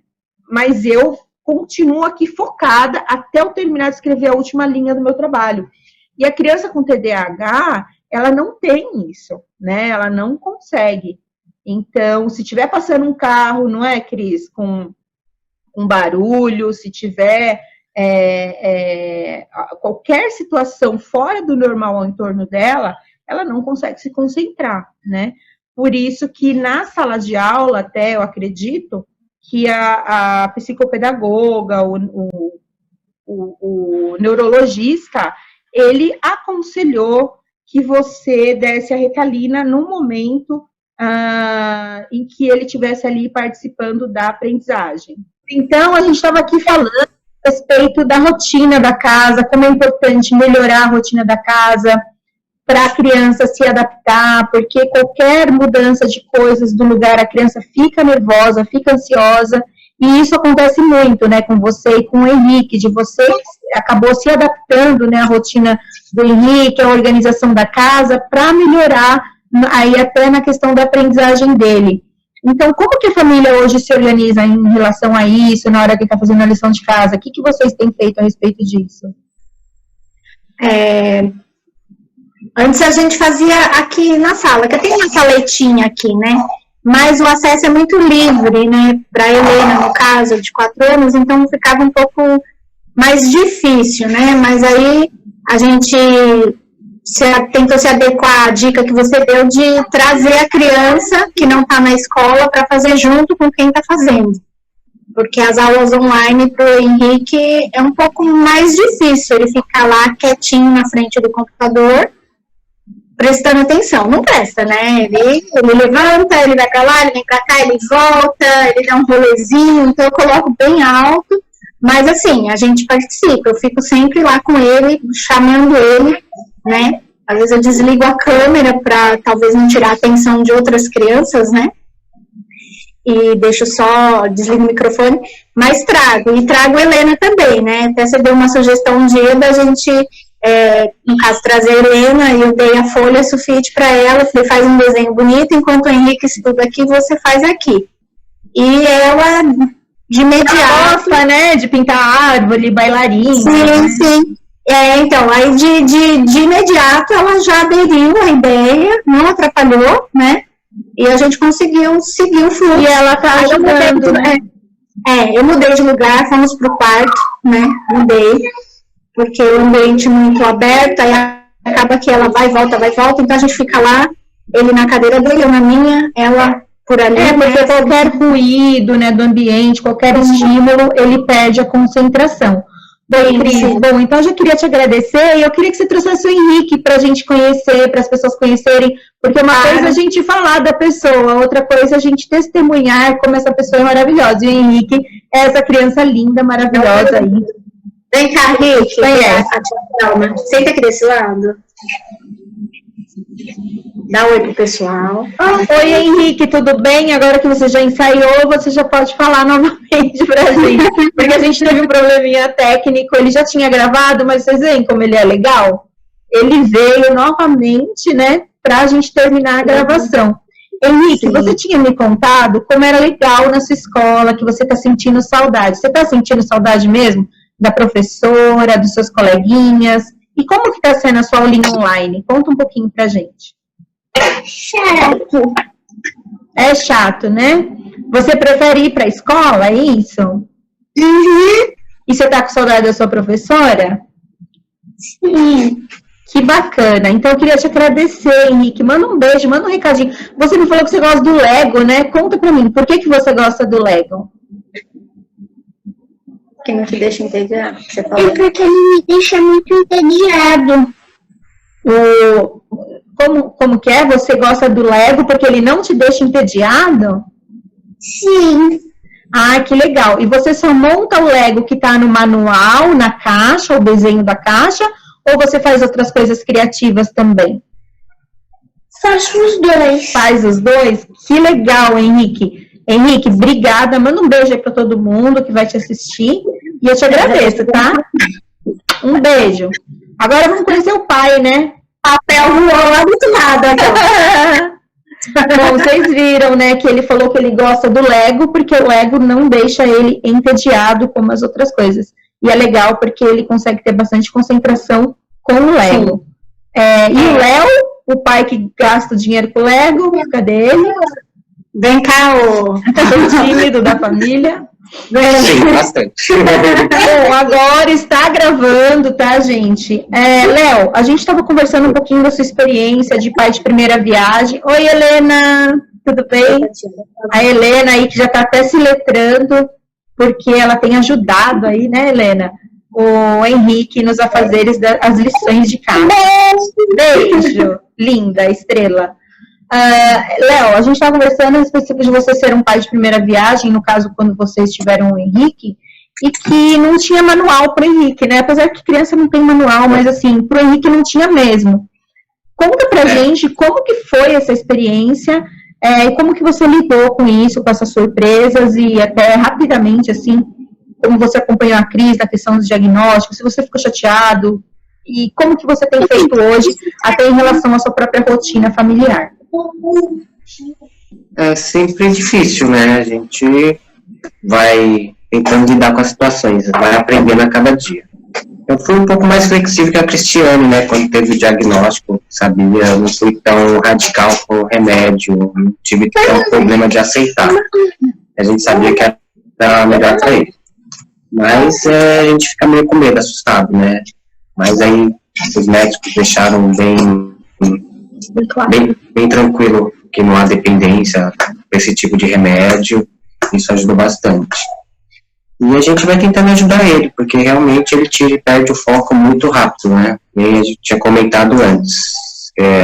mas eu continuo aqui focada até eu terminar de escrever a última linha do meu trabalho. E a criança com TDAH, ela não tem isso, né, ela não consegue. Então, se tiver passando um carro, não é, Cris, com um barulho, se tiver qualquer situação fora do normal ao entorno dela, ela não consegue se concentrar, né? Por isso que na sala de aula, até eu acredito, que a psicopedagoga, o neurologista, ele aconselhou que você desse a Ritalina no momento em que ele estivesse ali participando da aprendizagem. Então, a gente estava aqui falando a respeito da rotina da casa, como é importante melhorar a rotina da casa para a criança se adaptar, porque qualquer mudança de coisas do lugar, a criança fica nervosa, fica ansiosa, e isso acontece muito, né, com você e com o Henrique, de você acabou se adaptando, né, à rotina do Henrique, à organização da casa, para melhorar aí até na questão da aprendizagem dele. Então, como que a família hoje se organiza em relação a isso, na hora que está fazendo a lição de casa? O que vocês têm feito a respeito disso? Antes a gente fazia aqui na sala, que tem uma saletinha aqui, né? Mas o acesso é muito livre, né? Para a Helena, no caso, de 4 anos, então ficava um pouco mais difícil, né? Mas aí a gente tentou se adequar à dica que você deu de trazer a criança que não está na escola para fazer junto com quem está fazendo. Porque as aulas online para o Henrique é um pouco mais difícil, ele ficar lá quietinho na frente do computador, prestando atenção. Não presta, né? Ele levanta, ele vai para lá, ele vem para cá, ele volta, ele dá um rolezinho, então eu coloco bem alto. Mas assim, a gente participa, eu fico sempre lá com ele, chamando ele, né? Às vezes eu desligo a câmera para talvez não tirar a atenção de outras crianças, né? E desligo o microfone, mas trago Helena também, né? Até você deu uma sugestão um dia da gente, no caso, trazer a Helena, e eu dei a folha sulfite para ela, falei, faz um desenho bonito, enquanto o Henrique estuda aqui, você faz aqui. E ela, de imediato... Gosta, né? De pintar árvore, bailarina. Sim, né? sim. Então, aí de imediato ela já aderiu à ideia, não atrapalhou, né? E a gente conseguiu seguir o fluxo. E ela tá ajudando, né? Eu mudei de lugar, fomos pro quarto, né? Mudei, porque o ambiente muito aberto, aí acaba que ela vai e volta, então a gente fica lá, ele na cadeira dele, eu na minha, ela por ali. Porque qualquer ruído, né, do ambiente, qualquer estímulo, ele perde a concentração. Bom, Cris, então eu já queria te agradecer e eu queria que você trouxesse o Henrique para a gente conhecer, para as pessoas conhecerem, porque uma coisa é a gente falar da pessoa, outra coisa é a gente testemunhar como essa pessoa é maravilhosa. E o Henrique é essa criança linda, maravilhosa aí. Vem cá, Henrique. Calma. Senta aqui desse lado. Dá um oi pro pessoal. Oi, Henrique, tudo bem? Agora que você já ensaiou, você já pode falar novamente pra gente. Porque a gente teve um probleminha técnico, ele já tinha gravado, mas vocês veem como ele é legal? Ele veio novamente, né, pra gente terminar a gravação. Henrique, você tinha me contado como era legal na sua escola, que você tá sentindo saudade. Você tá sentindo saudade mesmo da professora, dos seus coleguinhas? E como que tá sendo a sua aulinha online? Conta um pouquinho pra gente. Chato. É chato, né? Você prefere ir para a escola, é isso? Uhum. E você tá com saudade da sua professora? Sim. Que bacana. Então, eu queria te agradecer, Henrique. Manda um beijo, manda um recadinho. Você me falou que você gosta do Lego, né? Conta pra mim, por que você gosta do Lego? Que não te deixa entediado, que você É falou. porque ele me deixa muito entediado. Como que é? Você gosta do Lego porque ele não te deixa entediado? Sim. Ah, que legal. E você só monta o Lego que tá no manual, na caixa, o desenho da caixa, ou você faz outras coisas criativas também? Faço os dois. Faz os dois? Que legal, Henrique. Henrique, obrigada. Manda um beijo aí pra todo mundo que vai te assistir. E eu te agradeço, tá? Um beijo. Agora vamos conhecer o pai, né? Papel voou lá do nada. Bom, vocês viram, né, que ele falou que ele gosta do Lego, porque o Lego não deixa ele entediado como as outras coisas. E é legal porque ele consegue ter bastante concentração com o Lego. E o Léo, o pai que gasta o dinheiro com o Lego, cadê ele? Vem cá, ô. O tímido da família. Sim, bastante. Bom, agora está gravando, tá, gente? Léo, a gente estava conversando um pouquinho da sua experiência de pai de primeira viagem. Oi, Helena, tudo bem? A Helena aí que já está até se letrando, porque ela tem ajudado aí, né, Helena? O Henrique nos afazeres das lições de casa. Beijo, linda, estrela. Léo, a gente estava conversando a respeito de você ser um pai de primeira viagem, no caso, quando vocês tiveram o Henrique, e que não tinha manual para o Henrique, né? Apesar que criança não tem manual, mas assim, para o Henrique não tinha mesmo. Conta pra gente como que foi essa experiência, e como que você lidou com isso, com essas surpresas, e até rapidamente, assim, como você acompanhou a Cris na questão dos diagnósticos, se você ficou chateado, e como que você tem feito hoje, até em relação à sua própria rotina familiar. É sempre difícil, né? A gente vai tentando lidar com as situações, vai aprendendo a cada dia. Eu fui um pouco mais flexível que a Cristiane, né? Quando teve o diagnóstico, sabia? Eu não fui tão radical com o remédio, não tive tanto problema de aceitar. A gente sabia que era melhor para ele. Mas a gente fica meio com medo, assustado, né? Mas aí os médicos deixaram bem tranquilo que não há dependência desse tipo de remédio. Isso ajudou bastante. E a gente vai tentando ajudar ele, porque realmente ele perde o foco muito rápido, né? E a gente tinha comentado antes.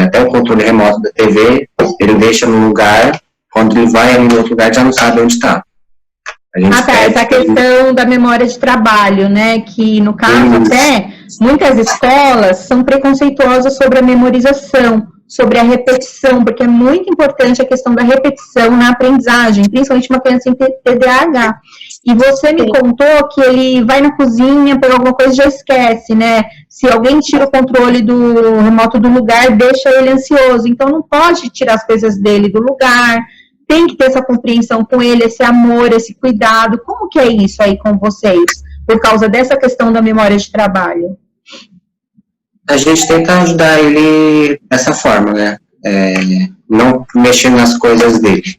Até o controle remoto da TV, ele deixa no lugar, quando ele vai ali no outro lugar, já não sabe onde está. Essa questão da memória de trabalho, né? Que, no caso, até, muitas escolas são preconceituosas sobre a memorização, sobre a repetição, porque é muito importante a questão da repetição na aprendizagem, principalmente uma criança em TDAH. E você me contou que ele vai na cozinha, pega alguma coisa e já esquece, né? Se alguém tira o controle do remoto do lugar, deixa ele ansioso. Então, não pode tirar as coisas dele do lugar, tem que ter essa compreensão com ele, esse amor, esse cuidado. Como que é isso aí com vocês, por causa dessa questão da memória de trabalho? A gente tenta ajudar ele dessa forma, né? Não mexer nas coisas dele.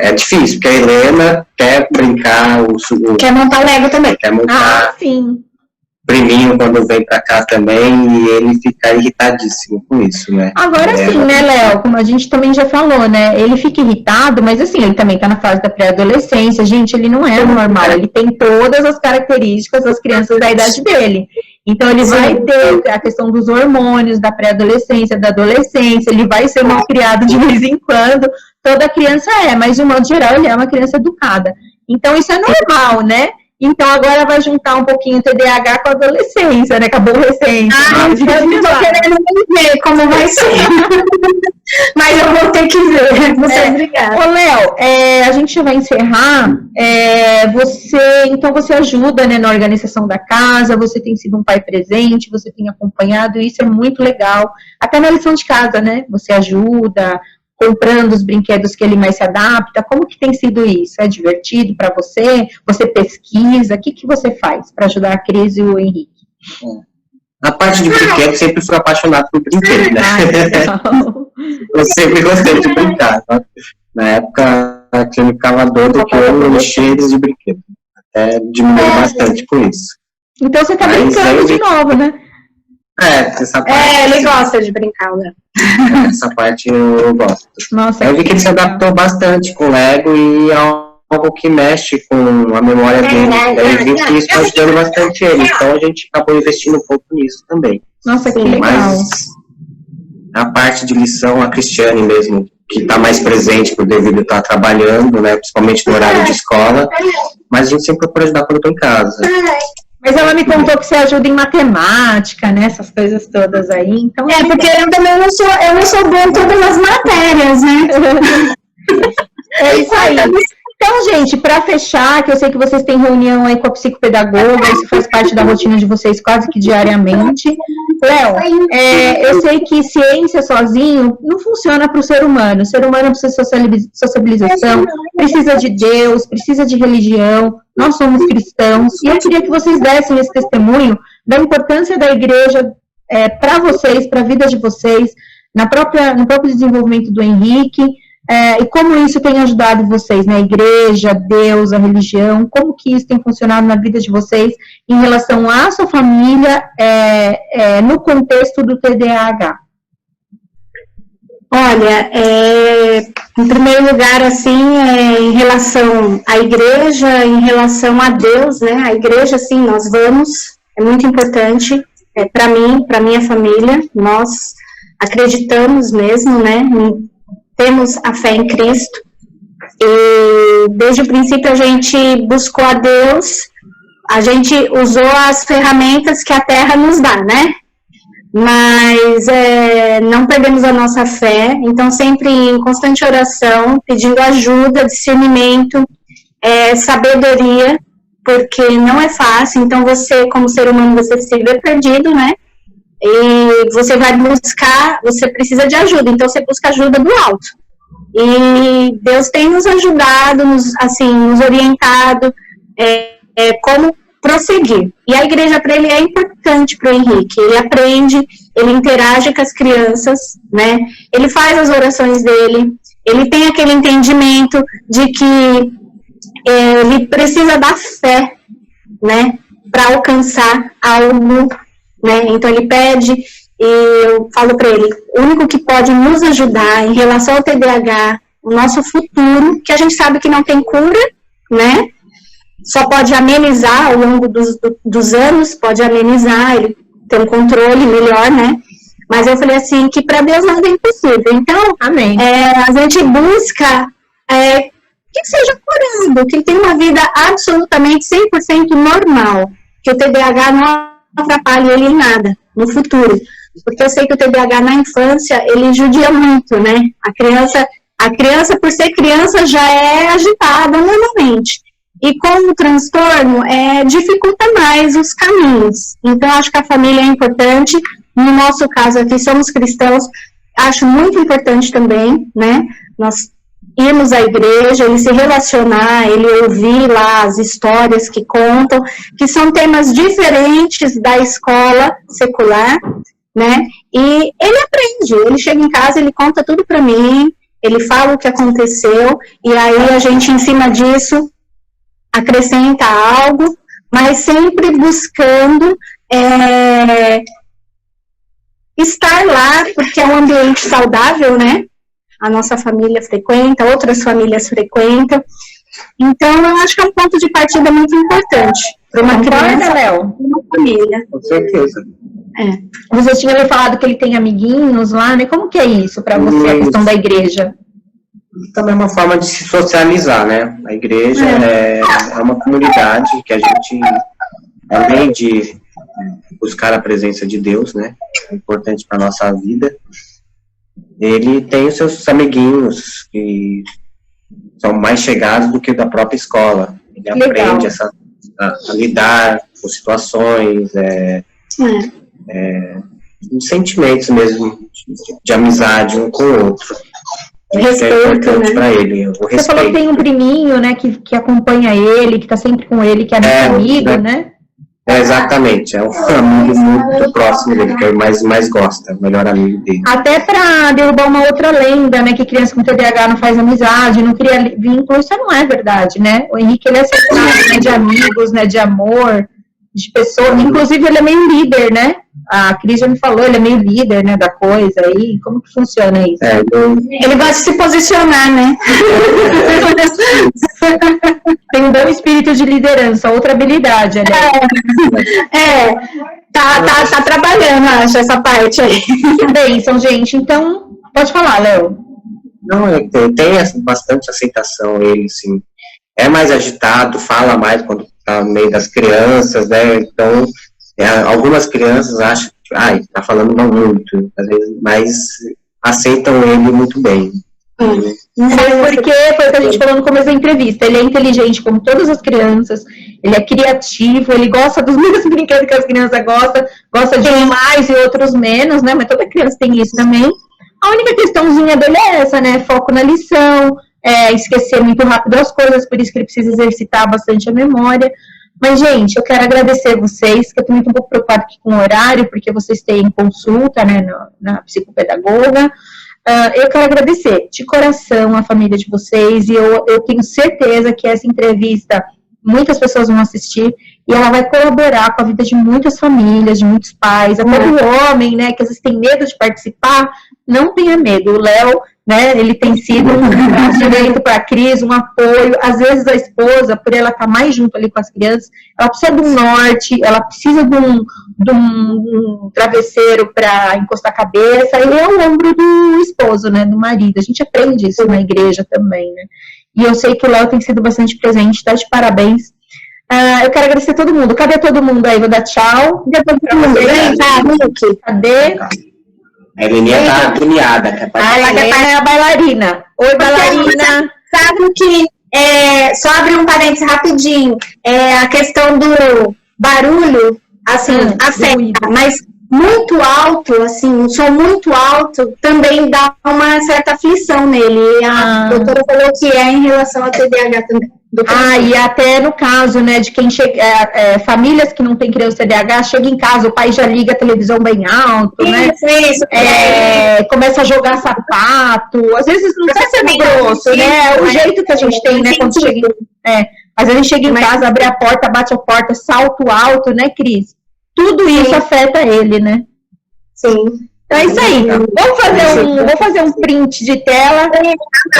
É difícil, porque a Helena quer brincar, Quer montar Lego também. Quer montar sim. Priminho quando vem pra cá também, e ele fica irritadíssimo com isso, né? Agora sim, né, Léo? Como a gente também já falou, né? Ele fica irritado, mas assim, ele também tá na fase da pré-adolescência. Gente, ele não é normal, ele tem todas as características das crianças da idade dele. Então, ele vai ter a questão dos hormônios, da pré-adolescência, da adolescência, ele vai ser mal criado de vez em quando, toda criança mas de um modo geral, ele é uma criança educada. Então, isso é normal, né? Então, agora vai juntar um pouquinho o TDAH com a adolescência, né? Com a aborrecência. Eu não tô querendo nem ver como vai ser. Mas eu vou ter que ver. Muito obrigada. Ô, Léo, a gente já vai encerrar. Então, você ajuda, né, na organização da casa, você tem sido um pai presente, você tem acompanhado, e isso é muito legal. Até na lição de casa, né? Você ajuda, comprando os brinquedos que ele mais se adapta. Como que tem sido isso? É divertido para você? Você pesquisa? O que você faz para ajudar a Cris e o Henrique? A parte de brinquedo, sempre fui apaixonado por brinquedo, né? Eu sempre gostei de brincar. Tá? Na época, eu ficava doido que eu enchia eles de brinquedo. Até diminuiu bastante com isso. Então você tá brincando de novo, né? Essa parte. Ele gosta de brincar, né? Essa parte eu gosto. Nossa, eu vi que ele se adaptou bastante com o Lego e é algo que mexe com a memória dele. Eu vi que isso está ajudando bastante ele. Então a gente acabou investindo um pouco nisso também. Nossa, que legal. Mas a parte de lição, a Cristiane mesmo, que está mais presente por devido a estar trabalhando, né? Principalmente no horário de escola. Mas a gente sempre procura ajudar quando eu estou em casa. Mas ela me contou que você ajuda em matemática, né? Essas coisas todas aí. Então, porque eu também não sou boa em todas as matérias, né? É isso aí. Então, gente, para fechar, que eu sei que vocês têm reunião aí com a psicopedagoga, isso faz parte da rotina de vocês quase que diariamente. Léo, eu sei que ciência sozinho não funciona para o ser humano. O ser humano precisa de sociabilização, precisa de Deus, precisa de religião. Nós somos cristãos. E eu queria que vocês dessem esse testemunho da importância da igreja para vocês, para a vida de vocês, no próprio desenvolvimento do Henrique. E como isso tem ajudado vocês, né? A igreja, Deus, a religião, como que isso tem funcionado na vida de vocês em relação à sua família no contexto do TDAH? Olha, em primeiro lugar, assim, em relação à igreja, em relação a Deus, né? A igreja, assim, nós vamos, é muito importante, para mim, para minha família, nós acreditamos mesmo, né? Temos a fé em Cristo, e desde o princípio a gente buscou a Deus, a gente usou as ferramentas que a terra nos dá, né? Mas não perdemos a nossa fé, então sempre em constante oração, pedindo ajuda, discernimento, sabedoria, porque não é fácil, então você, como ser humano, você se vê perdido, né? E você vai buscar, você precisa de ajuda, então você busca ajuda do alto. E Deus tem nos ajudado, nos orientado como prosseguir. E a igreja para ele é importante para o Henrique, ele aprende, ele interage com as crianças, né? Ele faz as orações dele, ele tem aquele entendimento de que ele precisa da fé, né? Para alcançar algo, né? Então ele pede, e eu falo para ele, o único que pode nos ajudar em relação ao TDAH, o nosso futuro, que a gente sabe que não tem cura, né? Só pode amenizar ao longo dos anos, pode amenizar, ele tem um controle melhor, né? Mas eu falei assim, que para Deus nada é impossível. Então, amém. A gente busca que seja curado, que ele tenha uma vida absolutamente 100% normal, que o TDAH não atrapalhe ele em nada no futuro, porque eu sei que o TDAH na infância, ele judia muito, né? A criança, por ser criança, já é agitada normalmente, e com o transtorno, dificulta mais os caminhos. Então, acho que a família é importante, no nosso caso aqui, somos cristãos, acho muito importante também, né? Nós irmos à igreja, ele se relacionar, ele ouvir lá as histórias que contam, que são temas diferentes da escola secular, né? E ele aprende, ele chega em casa, ele conta tudo para mim, ele fala o que aconteceu, e aí a gente, em cima disso, acrescenta algo, mas sempre buscando estar lá, porque é um ambiente saudável, né? A nossa família frequenta, outras famílias frequentam. Então, eu acho que é um ponto de partida muito importante para uma criança, Léo? Uma família. Com certeza. Você tinha me falado que ele tem amiguinhos lá, né? Como que é isso para você, a questão da igreja? Também é uma forma de se socializar, né? A igreja é uma comunidade que a gente, além de buscar a presença de Deus, né? É importante para a nossa vida. Ele tem os seus amiguinhos que são mais chegados do que da própria escola. Ele aprende a lidar com situações, os sentimentos mesmo de amizade um com o outro. Respeito, né? Para ele, o respeito. Você falou que tem um priminho, né, que acompanha ele, que tá sempre com ele, que é muito amigo, né? Exatamente, é um amigo muito próximo dele, que é o mais gosta, o melhor amigo dele. Até para derrubar uma outra lenda, né, que criança com TDAH não faz amizade, não cria vínculo, isso não é verdade, né? O Henrique, ele é cercado, né, de amigos, né, de amor, de pessoas, inclusive ele é meio líder, né? A Cris já me falou, ele é meio líder, né, da coisa aí, como que funciona isso? Ele gosta de se posicionar, né? Tem um bom espírito de liderança, outra habilidade, aliás. Tá trabalhando, acho, essa parte aí. Que bênção, gente. Então, pode falar, Léo. Não, tem bastante aceitação ele, sim. É mais agitado, fala mais quando tá no meio das crianças, né? Então, algumas crianças acham que, tá falando não muito, às vezes, mas aceitam ele muito bem. Porque foi o que a gente falou no começo da entrevista. Ele é inteligente como todas as crianças, ele é criativo, ele gosta dos mesmos brinquedos que as crianças gostam, gosta de um mais e outros menos, né? Mas toda criança tem isso também. A única questãozinha dele é essa, né? Foco na lição, esquecer muito rápido as coisas, por isso que ele precisa exercitar bastante a memória. Mas, gente, eu quero agradecer vocês, que eu estou muito um pouco preocupada aqui com o horário, porque vocês têm consulta, né, na psicopedagoga. Eu quero agradecer de coração a família de vocês, e eu tenho certeza que essa entrevista muitas pessoas vão assistir, e ela vai colaborar com a vida de muitas famílias, de muitos pais, até do homem, né, que às vezes tem medo de participar. Não tenha medo. O Léo, né, ele tem sido um direito para a Cris, um apoio. Às vezes a esposa, por ela estar mais junto ali com as crianças, ela precisa de um norte, ela precisa de um travesseiro para encostar a cabeça, e é o ombro do esposo, né, do marido. A gente aprende isso na igreja também, né. E eu sei que o Léo tem sido bastante presente, tá de parabéns. Eu quero agradecer a todo mundo. Cadê todo mundo aí? Vou dar tchau. Cadê? A Heleninha tá agoniada. Ela é a bailarina. Oi, bailarina. Sabe que, só abrir um parênteses rapidinho, a questão do barulho, assim, afeta, mas muito alto, assim, um som muito alto, também dá uma certa aflição nele. E a doutora falou que em relação ao TDAH também. E até no caso, né, de quem chega, famílias que não tem criança TDAH, chega em casa, o pai já liga a televisão bem alto, né? Isso. Começa a jogar sapato, às vezes não precisa ser grosso, né? O jeito que a gente tem, né, quando chega às vezes a gente chega em casa, abre a porta, bate a porta, salto alto, né, Cris? Tudo isso afeta ele, né? Sim. Então é isso aí. Vou fazer um print de tela.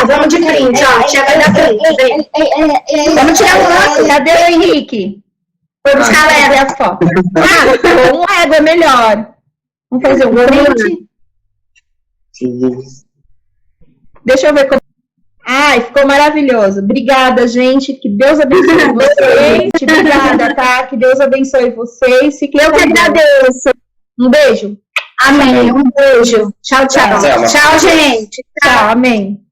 Vamos de print, ó. Tia vai dar print. Vamos tirar foto. Cadê o Henrique? Foi buscar a foto. Um ego é melhor. Vamos fazer um print. Deixa eu ver como. Ficou maravilhoso. Obrigada, gente. Que Deus abençoe vocês. Obrigada, tá? Que Deus abençoe vocês. Eu que agradeço. Um beijo. Amém. Um beijo. Tchau, tchau. Tchau, gente. Tchau, amém.